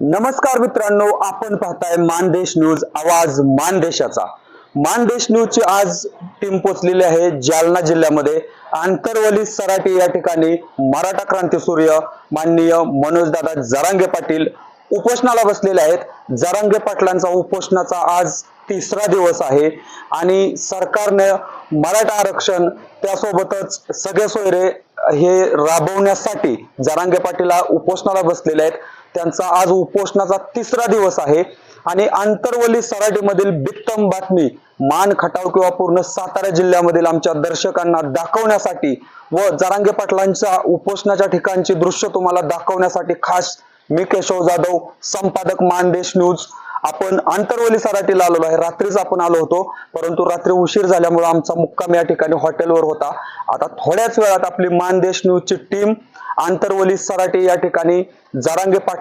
नमस्कार मित्रांनो, आपण पाहताय मानदेश न्यूज, आवाज मानदेशाचा। मानदेश न्यूजची आज टीम पोहोचलेली आहे जालना जिल्ह्यामध्ये। आंतरवली सराटी या ठिकाणी मराठा क्रांती सूर्य माननीय मनोजदादा जरांगे पाटील उपोषणाला बसलेले आहेत। जरांगे पाटलांचा उपोषणाचा आज तिसरा दिवस आहे आणि सरकारने मराठा आरक्षण त्यासोबतच सगळे सोयरे हे राबवण्यासाठी जरांगे पाटील उपोषणाला बसलेले आहेत। त्यांचा आज उपोषणाचा तिसरा दिवस आहे आणि आंतरवली सराटीमधील बित्तम बातमी मान खटाव किंवा पूर्ण सातारा जिल्ह्यामधील आमच्या दर्शकांना दाखवण्यासाठी व जरांगे पाटलांच्या उपोषणाच्या ठिकाणची दृश्य तुम्हाला दाखवण्यासाठी खास मी केशव जाधव, संपादक मानदेश न्यूज, आपण आंतरवली सराटीला आलेलो आहे। रात्रीच आपण आलो होतो, परंतु रात्री उशीर झाल्यामुळे आमचा मुक्काम या ठिकाणी हॉटेलवर होता। आता थोड्याच वेळात आपली मानदेश न्यूजची टीम आंतरवली सराटी या ठिकाणी जरांगे पाटील